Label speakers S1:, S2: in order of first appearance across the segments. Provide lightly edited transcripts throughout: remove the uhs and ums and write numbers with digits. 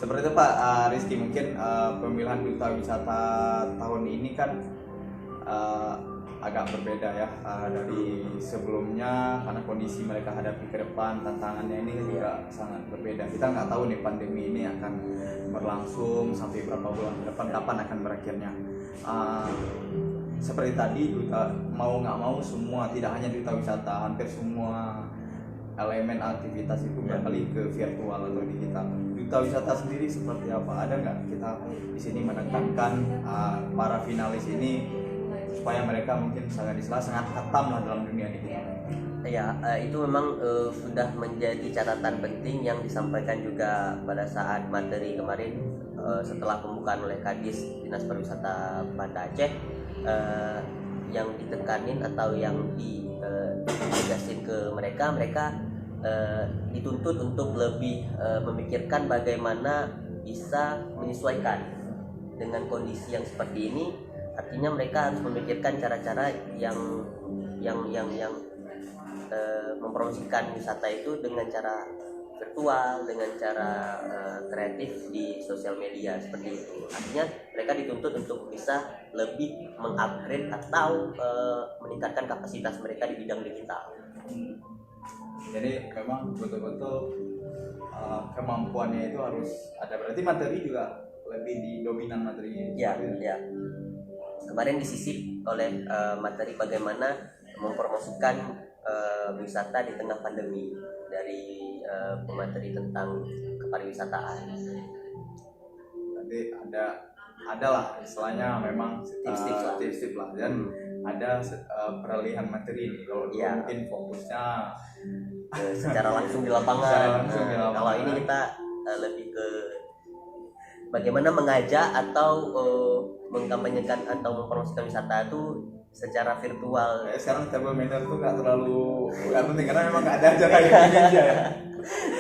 S1: Seperti itu Pak Rizky, mungkin pemilihan duta wisata tahun ini kan agak berbeda ya dari sebelumnya, karena kondisi mereka hadapi ke depan, tantangannya ini juga sangat berbeda. Kita nggak tahu nih pandemi ini akan berlangsung sampai berapa bulan ke depan, kapan akan berakhirnya. Seperti tadi, mau nggak mau semua, tidak hanya duta wisata, hampir semua elemen aktivitas itu beralih ke virtual atau digital. Duta wisata sendiri seperti apa? Ada nggak kita di sini menekankan para finalis ini supaya mereka mungkin sangat khatam lah dalam dunia digital?
S2: Ya, itu memang sudah menjadi catatan penting yang disampaikan juga pada saat materi kemarin setelah pembukaan oleh Kadis Dinas Pariwisata Banda Aceh. Yang ditekanin atau yang ditegasin ke mereka dituntut untuk lebih memikirkan bagaimana bisa menyesuaikan dengan kondisi yang seperti ini. Artinya mereka harus memikirkan cara-cara yang mempromosikan wisata itu dengan cara virtual, dengan cara kreatif di sosial media seperti itu. Artinya mereka dituntut untuk bisa lebih mengupgrade atau meningkatkan kapasitas mereka di bidang digital.
S1: Jadi memang betul-betul kemampuannya itu harus ada. Berarti materi juga lebih di dominan materinya.
S2: Ya. Kemarin disisip oleh materi bagaimana mempromosikan wisata di tengah pandemi dari pemateri tentang kepariwisataan.
S1: Nanti ada lah istilahnya, memang tips-tips lah, dan ada peralihan materi nih. Kalau mungkin fokusnya
S2: secara langsung di lapangan. Kalau ini kita lebih ke bagaimana mengajak atau mengkampanyekan atau mempromosikan wisata itu secara virtual.
S1: Sekarang table manner tuh nggak terlalu penting karena memang nggak ada acara yang aja ya.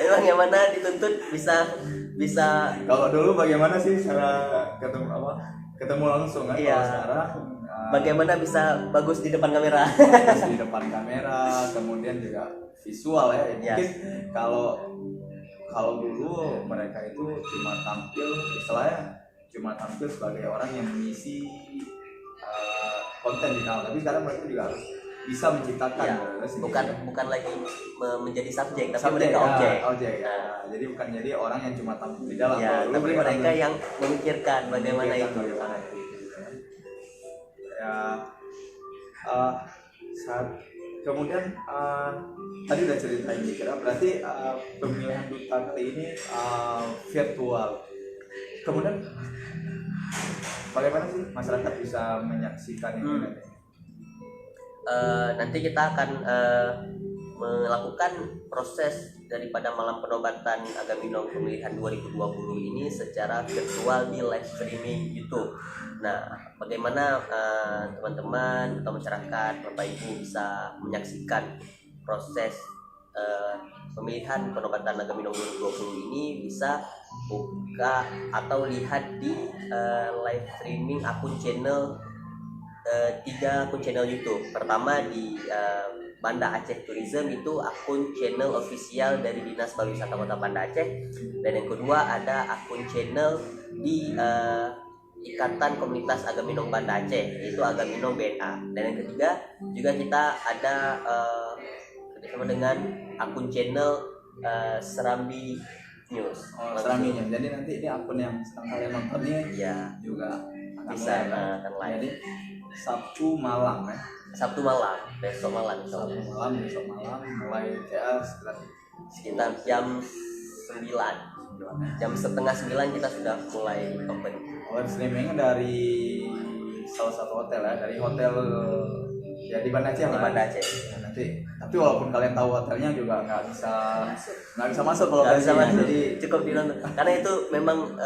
S2: Emang yang mana dituntut bisa.
S1: Kalau dulu bagaimana sih cara ketemu langsung kan?
S2: Iya.
S1: Kalau sekarang
S2: bagaimana bisa bagus di depan kamera.
S1: Di depan kamera, kemudian juga visual ya. Mungkin kalau dulu mereka itu cuma tampil, istilahnya cuma tampil sebagai orang yang mengisi konten di dalam, tapi sekarang mereka juga harus bisa menciptakan
S2: bukan lagi menjadi subjek tapi mereka objek.
S1: Jadi bukan jadi orang yang cuma tampil di dalam,
S2: tapi mereka yang memikirkan bagaimana itu.
S1: Kemudian tadi udah ceritain dikit, berarti pemilihan duta kali ini virtual. Kemudian bagaimana sih masyarakat bisa menyaksikan ini?
S2: Nanti kita akan melakukan proses daripada malam penobatan Agaminong pemilihan 2020 ini secara virtual di live streaming YouTube. Nah, bagaimana teman-teman atau masyarakat, Bapak Ibu bisa menyaksikan proses pemilihan penobatan Agaminong 2020 ini, bisa buka atau lihat di live streaming akun channel 3 akun channel YouTube. Pertama di Banda Aceh Tourism, itu akun channel official dari Dinas Pariwisata Kota Banda Aceh, dan yang kedua ada akun channel di Ikatan Komunitas Agaminong Banda Aceh, yaitu Agaminong BNA, dan yang ketiga juga kita ada bersama dengan akun channel Serambi News.
S1: Serambinya. Jadi nanti ini akun yang sedang kalian nonton ini juga
S2: bisa akan live.
S1: Jadi Sabtu malam ya.
S2: Besok malam
S1: mulai
S2: sekitar jam 9. Jam setengah 9 kita sudah mulai open.
S1: Live streaming dari salah satu hotel ya, dari hotel ya di Banda Aceh. Nanti tapi walaupun kalian tahu hotelnya juga nggak bisa masuk kalau jadi
S2: cukup dinonton, karena itu memang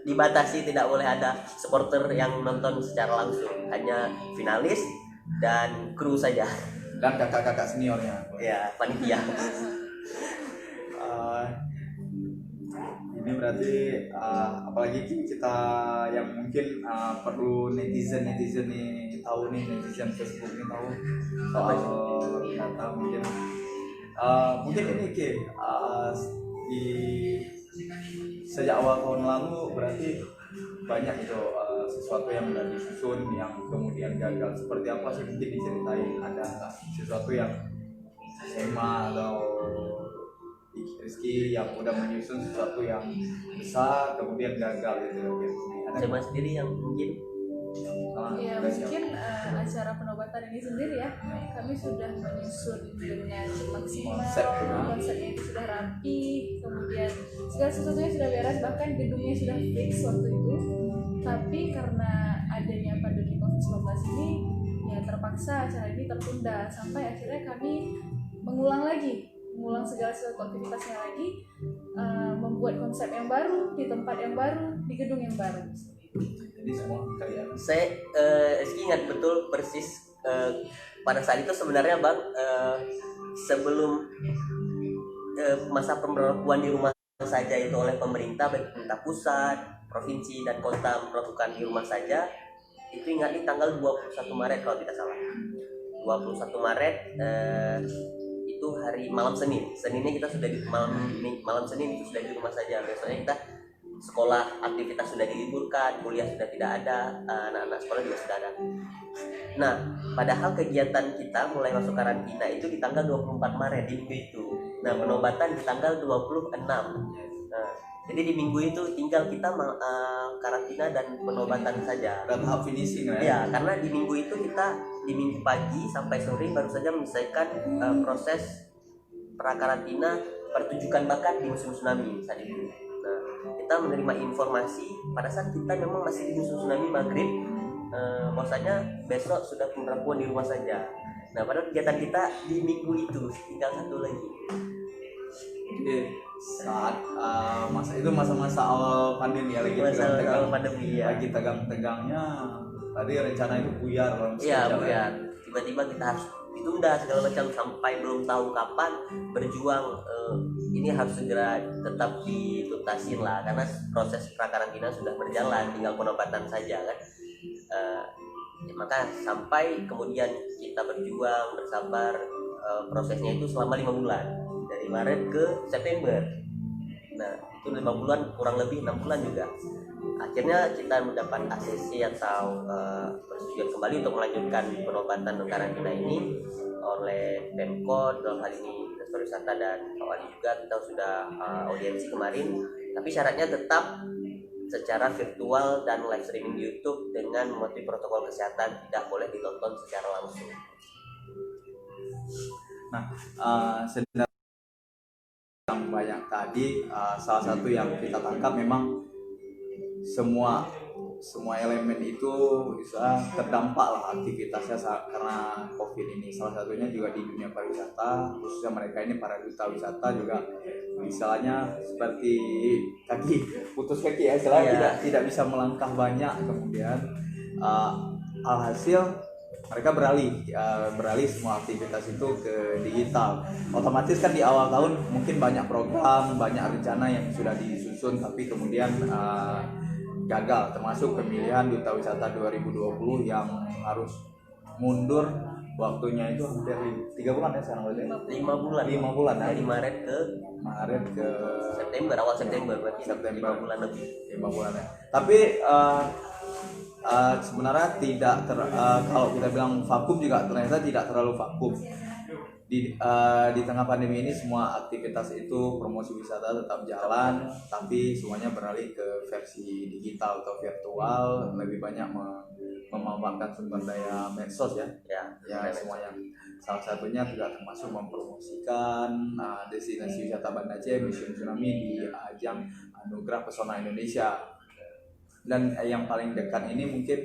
S2: dibatasi, tidak boleh ada supporter yang nonton secara langsung, hanya finalis dan kru saja
S1: dan kakak-kakak seniornya
S2: panitia.
S1: Ini berarti apalagi kita yang mungkin perlu netizen nih tahu nih, netizen Facebook nih tahu soal data mungkin ini di sejak awal tahun lalu berarti banyak itu sesuatu yang udah disusun yang kemudian gagal. Seperti apa sih, mungkin diceritain, ada nggak sesuatu yang SMA atau Rizky yang udah menyusun sesuatu yang besar kemudian gagal gitu? Ada
S2: Saya sendiri yang mungkin
S3: Ya mungkin acara penobatan ini sendiri ya, kami sudah menyusun dengan maksimal, konsepnya itu sudah rapi, kemudian segala sesuatunya sudah beres, bahkan gedungnya sudah fix waktu itu. Tapi karena adanya pandemi COVID-19 ini, ya terpaksa acara ini tertunda sampai akhirnya kami mengulang segala sesuatu aktivitasnya lagi, membuat konsep yang baru di tempat yang baru di gedung yang baru.
S1: Jadi semua karya.
S2: saya Rizky ingat betul persis pada saat itu sebenarnya Bang, sebelum masa pemberlakuan di rumah saja itu oleh pemerintah, baik pemerintah pusat, provinsi dan kota melakukan di rumah saja, itu ingat di tanggal 21 Maret kalau tidak salah. 21 Maret itu hari malam Seninnya kita sudah di malam Senin itu sudah di rumah saja. Besoknya kita sekolah, aktivitas sudah diliburkan, kuliah sudah tidak ada, anak-anak sekolah juga sudah ada. Nah, padahal kegiatan kita mulai masuk karantina itu di tanggal 24 Maret di minggu itu. Nah, penobatan di tanggal 26. Nah, jadi di minggu itu tinggal kita karantina dan penobatan saja.
S1: Dan tahap finishing ya?
S2: Ya, karena di minggu itu kita di minggu pagi sampai sore baru saja menyelesaikan proses prakarantina pertunjukan bakat di musim tsunami saat itu. Nah, kita menerima informasi pada saat kita memang masih di musim tsunami maghrib, bahwasanya besok sudah pemberlakuan di rumah saja. Nah, padahal kegiatan kita di minggu itu tinggal satu lagi.
S1: Jadi saat masa-masa awal pandemi ya, lagi
S2: Awal pandemi ya.
S1: lagi tegang-tegangnya, tadi rencana itu buyar.
S2: Iya, buyar. Tiba-tiba kita harus ditunda segala macam sampai belum tahu kapan, berjuang ini harus segera tetap ditutasin lah, karena proses prakarantina sudah berjalan, tinggal penobatan saja kan. Maka sampai kemudian kita berjuang bersabar, prosesnya itu selama 5 bulan dari Maret ke September. Nah, itu 5 bulan, kurang lebih 6 bulan juga. Akhirnya kita mendapat ACC atau persetujuan kembali untuk melanjutkan penobatan karantina ini oleh Pemkot, dalam hal ini Dinas Pariwisata dan Pak Wali juga. Kita sudah audiensi kemarin, tapi syaratnya tetap secara virtual dan live streaming di YouTube dengan mematuhi protokol kesehatan, tidak boleh ditonton secara langsung.
S1: Nah, sebenarnya banyak tadi, salah satu yang kita tangkap memang semua elemen itu bisa terdampak lah aktivitasnya karena COVID ini. Salah satunya juga di dunia pariwisata, khususnya mereka ini para duta wisata juga, misalnya seperti putus kaki ya, istilahnya tidak bisa melangkah banyak, kemudian alhasil mereka beralih semua aktivitas itu ke digital. Otomatis kan di awal tahun mungkin banyak program, banyak rencana yang sudah disusun, tapi kemudian gagal, termasuk pemilihan Duta Wisata 2020 yang harus mundur waktunya itu hampir 3 bulan ya sekarang berarti. 5 bulan
S2: dari Maret ke September, awal September berarti 5 bulan lebih.
S1: 5 bulan ya. Tapi sebenarnya tidak kalau kita bilang vakum juga ternyata tidak terlalu vakum. Di tengah pandemi ini semua aktivitas itu, promosi wisata tetap jalan, tapi semuanya beralih ke versi digital atau virtual, lebih banyak memanfaatkan sumber daya medsos ya semuanya. Salah satunya juga termasuk mempromosikan destinasi wisata Banda Aceh Museum Tsunami di ajang Anugerah Pesona Indonesia. Dan yang paling dekat ini mungkin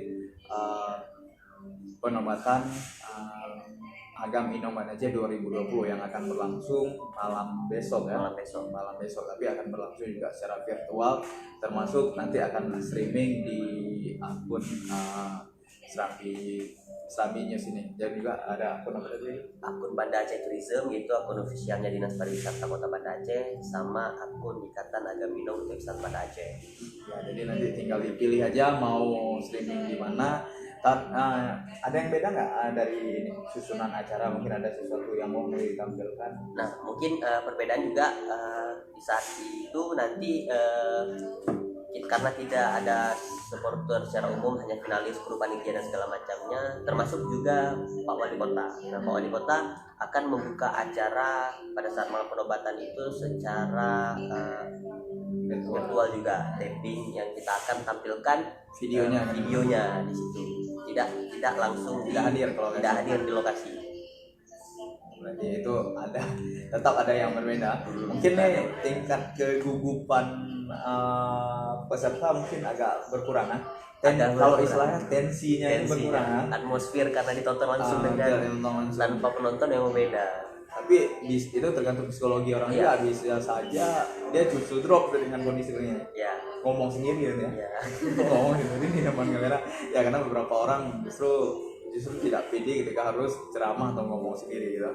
S1: penobatan Agam Inom Banda Aceh 2020 yang akan berlangsung malam besok, tapi akan berlangsung juga secara virtual, termasuk nanti akan streaming di akun Serambi News ini. Dan juga ada akun
S2: Banda Aceh Tourism, yaitu akun ofisialnya Dinas Pariwisata Kota Banda Aceh, sama akun Ikatan Agam Minang untuk Wisata Banda Aceh.
S1: Ya, jadi nanti tinggal dipilih aja mau streaming di mana. Ada yang beda nggak dari ini, susunan acara? Mungkin ada sesuatu yang mau ditampilkan.
S2: Nah, mungkin perbedaan juga di saat itu nanti karena tidak ada supporter secara umum, hanya finalis, kru panitia dan segala macamnya, termasuk juga Pak Wali Kota. Nah, Pak Wali Kota akan membuka acara pada saat malam penobatan itu secara virtual juga, taping yang kita akan tampilkan videonya di situ. Tidak langsung tidak hadir di lokasi.
S1: Berarti itu tetap ada yang berbeda. Mungkin nih tingkat kegugupan peserta mungkin agak berkurang. Kalau istilahnya tensinya itu berkurang.
S2: Atmosfer karena ditonton langsung dengan tanpa penonton yang berbeda.
S1: Tapi itu tergantung psikologi orang juga. Bisa saja dia justru drop dengan kondisi ini.
S2: Ya.
S1: Ngomong sendiri ya. Ngomong sendiri di depan kamera. Ya karena beberapa orang justru tidak pede ketika harus ceramah atau ngomong sendiri gitu.